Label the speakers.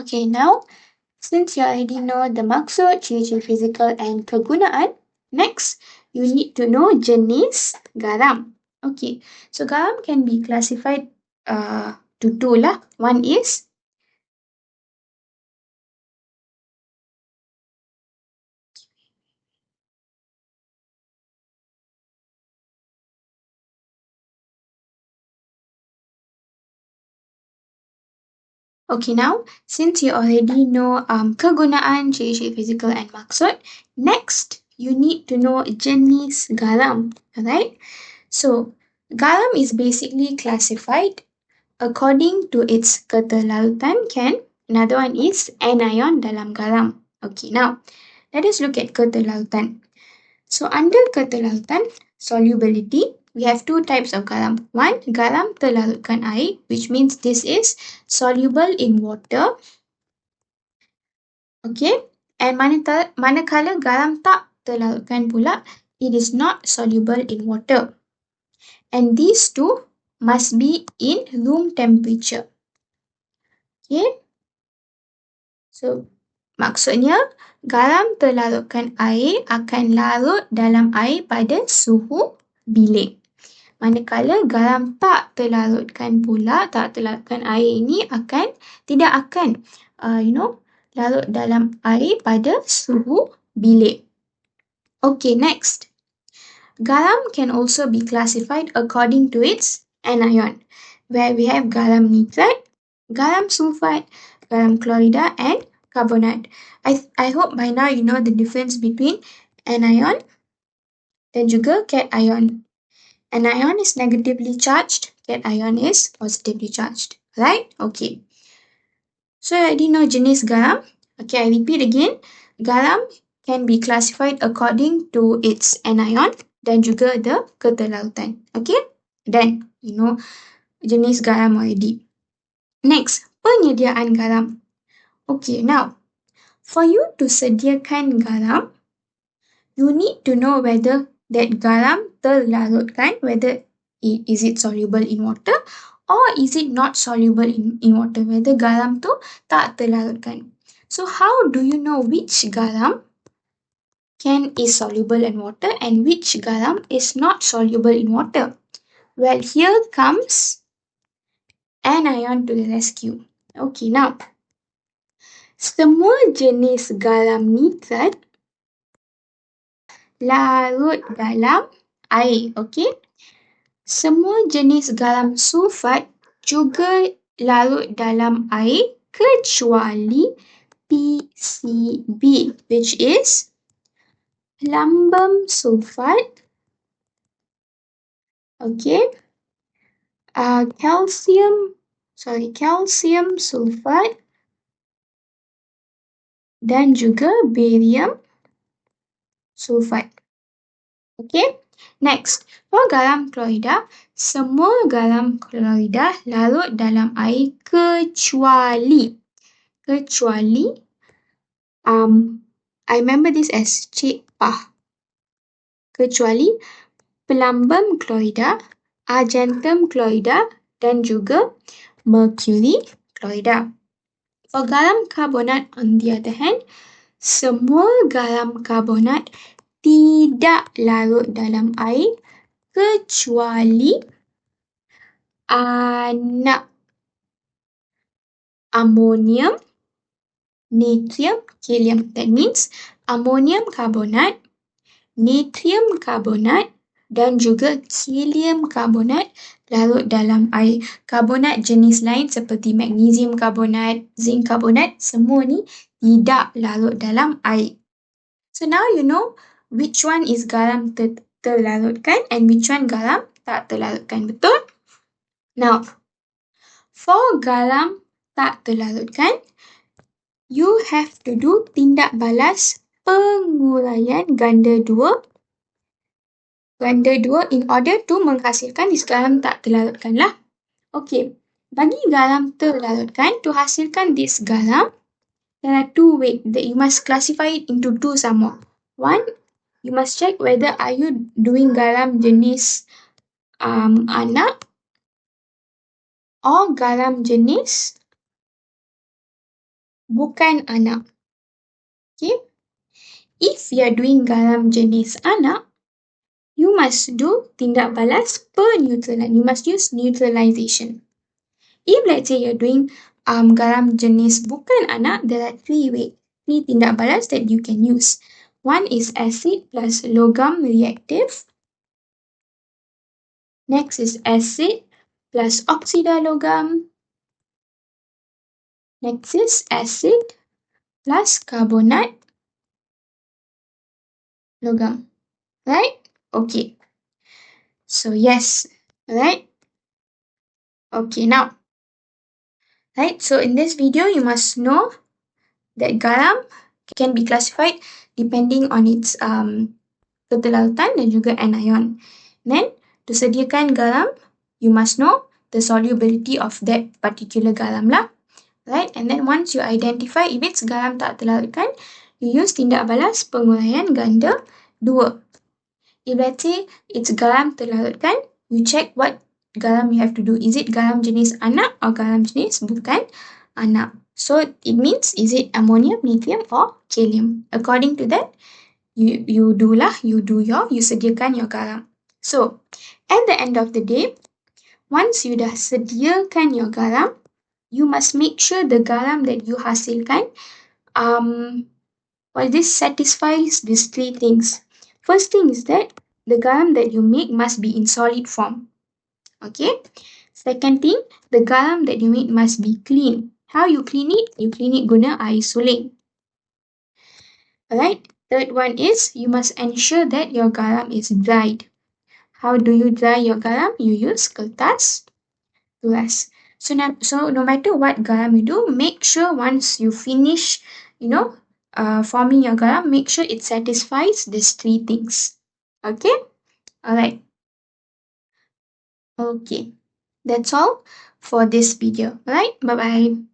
Speaker 1: Okay, now since you already know the maksud, ciri-ciri fizikal and kegunaan, next you need to know jenis garam. Okay, so garam can be classified to two lah. One is okay, now since you already know kegunaan, ciri-ciri fizikal and maksud, next you need to know jenis garam. Alright? So garam is basically classified according to its keterlalutan can. Another one is anion dalam garam. Okay, now let us look at keterlalutan. So under keterlalutan solubility, we have two types of garam. One, garam terlarutkan air, which means this is soluble in water. Okay, and manakala garam tak terlarutkan pula, it is not soluble in water. And these two must be in room temperature. Okay, so maksudnya garam terlarutkan air akan larut dalam air pada suhu bilik. Manakala garam tak terlarutkan air ini tidak akan larut dalam air pada suhu bilik. Okay, next. Garam can also be classified according to its anion, where we have garam nitrate, garam sulfate, garam chlorida, and carbonate. I hope by now you know the difference between anion dan juga cation. Anion is negatively charged, cation is positively charged. Right? Okay. So I already know jenis garam. Okay, I repeat again. Garam can be classified according to its anion dan juga the keterlalutan. Okay? Then, you know jenis garam already. Next, penyediaan garam. Okay, now, for you to sediakan garam, you need to know whether that garam terlarutkan, whether is it soluble in water or is it not soluble in water, whether garam tu tak terlarutkan. So how do you know which garam is soluble in water and which garam is not soluble in water? Well, here comes anion to the rescue. Okay, now, semua jenis garam nitrat larut dalam air, okay? Semua jenis garam sulfat juga larut dalam air kecuali PCB, which is lambam sulfat, okay? Calcium sulfat dan juga barium sulfat. Okay? Next, for garam klorida, semua garam klorida larut dalam air kecuali I remember this as Cik Pah. Kecuali pelambam klorida, argentum klorida dan juga mercury klorida. For garam karbonat on the other hand, semua garam karbonat tidak larut dalam air kecuali anak amonium, natrium, helium. That means ammonium carbonate, natrium carbonate dan juga helium carbonate larut dalam air. Karbonat jenis lain seperti magnesium carbonate, zinc carbonate, semua ni tidak larut dalam air. So now you know which one is garam terlarutkan and which one garam tak terlarutkan. Betul? Now, for garam tak terlarutkan, you have to do tindak balas penguraian ganda dua in order to menghasilkan this garam tak terlarutkan lah. Okay, bagi garam terlarutkan, to hasilkan this garam, there are two ways that you must classify it into two sama. One, you must check whether are you doing garam jenis anak or garam jenis bukan anak. Okay? If you are doing garam jenis anak, you must do tindak balas peneutralan. You must use neutralization. If let's say you're doing garam jenis bukan anak, there are three tindak balas that you can use. One is acid plus logam reactive. Next is acid plus oxida logam. Next is acid plus carbonate logam. Right? Okay. So yes. Right? Okay, now. Right? So in this video, you must know that garam can be classified depending on its keterlautan dan juga anion. Then, to sediakan garam, you must know the solubility of that particular garam lah. Right? And then once you identify if it's garam tak terlarutkan, you use tindak balas penguraian ganda 2. If let's say it's garam terlarutkan, you check what garam you have to do. Is it garam jenis anak or garam jenis bukan anak? So it means is it ammonium, lithium or kalium? According to that, you sediakan your garam. So at the end of the day, once you dah sediakan your garam, you must make sure the garam that you hasilkan this satisfies these three things. First thing is that the garam that you make must be in solid form. Okay. Second thing, the garam that you make must be clean. How you clean it? You clean it guna air suling. Alright. Third one is you must ensure that your garam is dried. How do you dry your garam? You use kertas tulas. So no matter what garam you do, make sure once you finish, forming your garam, make sure it satisfies these three things. Okay? Alright. Okay. That's all for this video. Alright? Bye-bye.